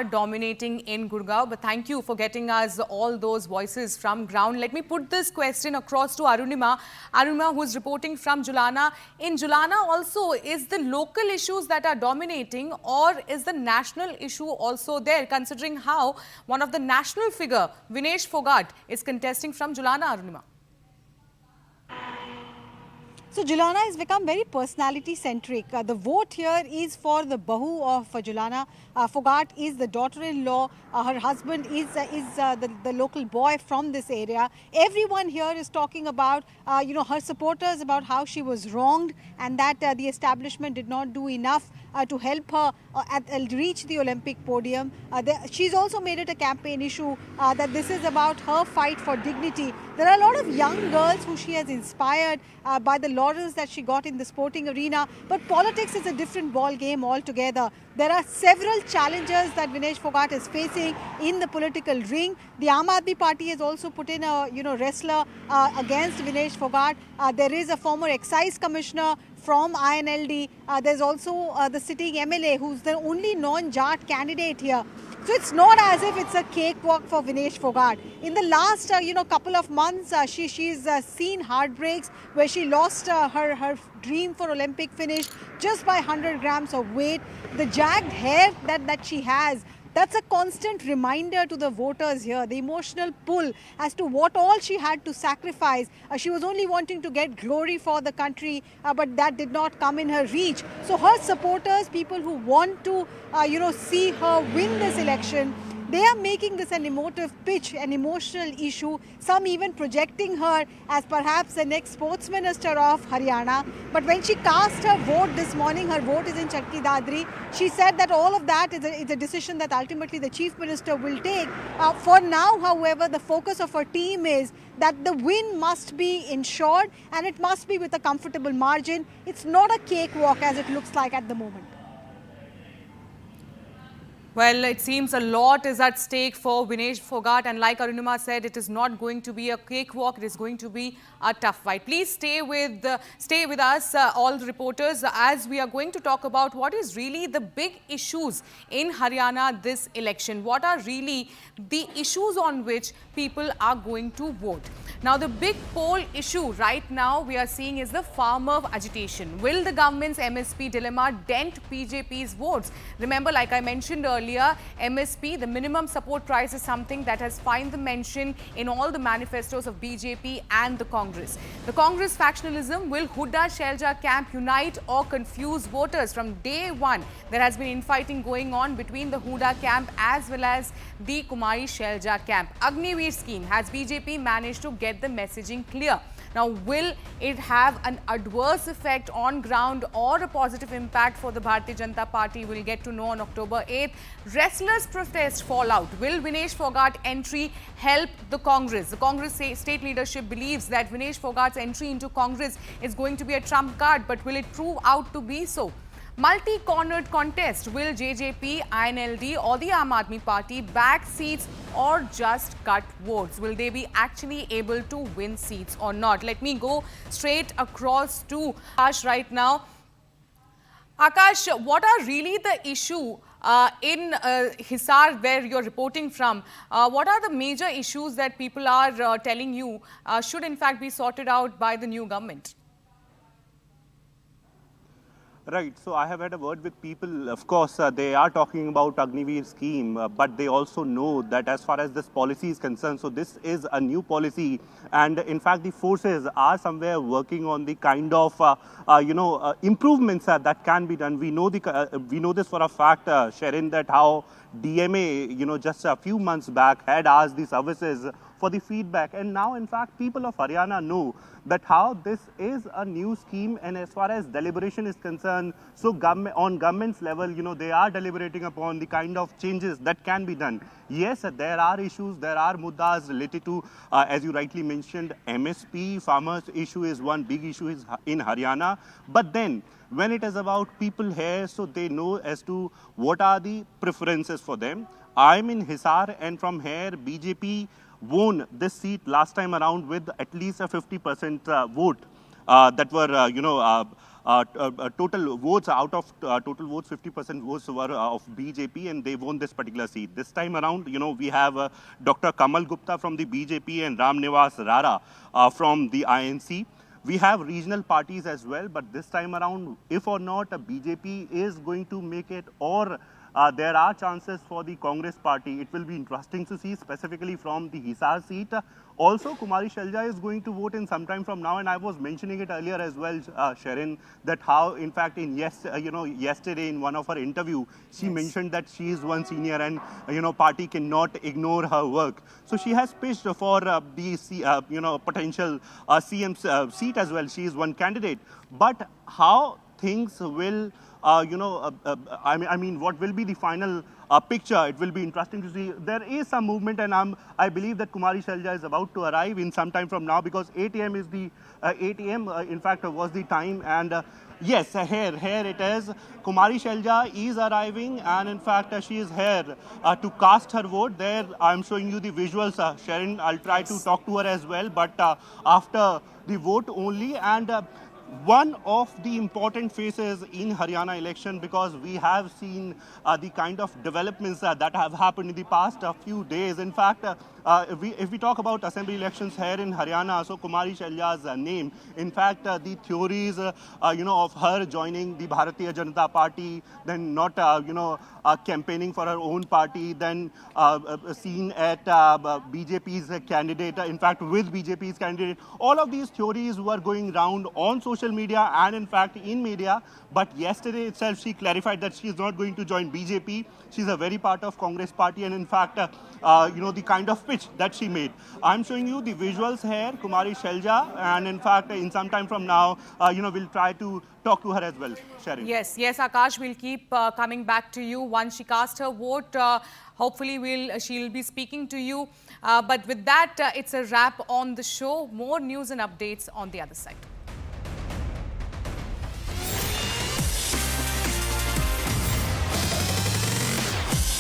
dominating in Gurgaon, but thank you for getting us all those voices from ground. Let me put this question across to Arunima. Arunima, who is reporting from Julana. In Julana also, is the local issues that are dominating, or is the national issue also there, considering how one of the national figure, Vinesh Phogat, is contesting from Julana, Arunima? So Julana has become very personality-centric. The vote here is for the Bahu of Julana. Phogat is the daughter-in-law. Her husband is the local boy from this area. Everyone here is talking about, her supporters, about how she was wronged and that the establishment did not do enough to help her reach the Olympic podium. She's also made it a campaign issue that this is about her fight for dignity. There are a lot of young girls who she has inspired by the laurels that she got in the sporting arena, but politics is a different ball game altogether. There are several challenges that Vinesh Phogat is facing in the political ring. The Aam Aadmi Party has also put in a wrestler against Vinesh Phogat. There is a former excise commissioner from INLD. There's also the sitting MLA who's the only non-Jat candidate here. So it's not as if it's a cakewalk for Vinesh Phogat. In the last, couple of months, she's seen heartbreaks where she lost her dream for Olympic finish just by 100 grams of weight. The jagged hair that she has, that's a constant reminder to the voters here, the emotional pull as to what all she had to sacrifice. She was only wanting to get glory for the country, but that did not come in her reach. So her supporters, people who want to, see her win this election, they are making this an emotive pitch, an emotional issue, some even projecting her as perhaps the next sports minister of Haryana. But when she cast her vote this morning, her vote is in Chakki Dadri, she said that all of that is a decision that ultimately the chief minister will take. For now, however, the focus of her team is that the win must be ensured and it must be with a comfortable margin. It's not a cakewalk as it looks like at the moment. Well, it seems a lot is at stake for Vinesh Phogat, and like Arunima said, it is not going to be a cakewalk. It is going to be a tough fight. Please stay with us, all the reporters, as we are going to talk about what is really the big issues in Haryana this election. What are really the issues on which people are going to vote? Now, the big poll issue right now we are seeing is the farmer agitation. Will the government's MSP dilemma dent BJP's votes? Remember, like I mentioned earlier, MSP, the minimum support price, is something that has found the mention in all the manifestos of BJP and the Congress. The Congress factionalism, will Huda Shelja camp unite or confuse voters? From day one, there has been infighting going on between the Huda camp as well as the Kumari Shelja camp. Agniveer scheme, has BJP managed to get the messaging clear? Now, will it have an adverse effect on ground or a positive impact for the Bharatiya Janata Party? We'll get to know on October 8th. Restless protest fallout. Will Vinesh Phogat entry help the Congress? The Congress state leadership believes that Vinesh Phogat's entry into Congress is going to be a trump card, but will it prove out to be so? Multi-cornered contest. Will JJP, INLD or the Aam Aadmi Party back seats or just cut votes? Will they be actually able to win seats or not? Let me go straight across to Akash right now. Akash, what are really the issue in Hisar, where you're reporting from? What are the major issues that people are telling you should in fact be sorted out by the new government? Right. So I have had a word with people. Of course, they are talking about Agniveer scheme, but they also know that as far as this policy is concerned, so this is a new policy. And in fact, the forces are somewhere working on the kind of, improvements that can be done. We know this for a fact, Sharon, that how DMA, just a few months back had asked the services for the feedback. And now, in fact, people of Haryana know that how this is a new scheme, and as far as deliberation is concerned, so on government's level, they are deliberating upon the kind of changes that can be done. Yes, there are issues, there are muddas related to, as you rightly mentioned, MSP, farmers issue is one big issue in Haryana. But then, when it is about people here, so they know as to what are the preferences for them. I'm in Hisar, and from here, BJP won this seat last time around with at least a 50% vote that were, total votes out of total votes, 50% votes were of BJP, and they won this particular seat. This time around, we have Dr. Kamal Gupta from the BJP and Ram Nivas Rara from the INC. We have regional parties as well, but this time around, if or not BJP is going to make it, or there are chances for the Congress party, it will be interesting to see, specifically from the Hisar seat. Also, Kumari Shelja is going to vote in some time from now, and I was mentioning it earlier as well, Sharon, that how, in fact, yesterday in one of her interview, she mentioned that she is one senior, and party cannot ignore her work. So she has pitched for the potential CM seat as well. She is one candidate, but how things will I mean, what will be the final picture? It will be interesting to see. There is some movement, and I believe that Kumari Shelja is about to arrive in some time from now, because 8 a.m. is the 8 a.m. In fact, was the time, and yes, here it is. Kumari Shelja is arriving, and in fact, she is here to cast her vote. There, I'm showing you the visuals, Sharon. I'll try to talk to her as well, but after the vote only, and one of the important phases in Haryana election, because we have seen the kind of developments that have happened in the past few days. In fact, if we talk about assembly elections here in Haryana, so Kumari Shelja's name, in fact, the theories, of her joining the Bharatiya Janata Party, then not, campaigning for her own party, then seen at BJP's candidate, in fact, with BJP's candidate, all of these theories were going round on social media and, in fact, in media. But yesterday itself, she clarified that she is not going to join BJP. She's a very part of Congress party, and in fact, the kind of pitch that she made. I'm showing you the visuals here, Kumari Shelja, and in fact, in some time from now, we'll try to talk to her as well, Sharon. Yes, Akash, we'll keep coming back to you once she casts her vote. Hopefully, she'll be speaking to you. But with that, it's a wrap on the show. More news and updates on the other side.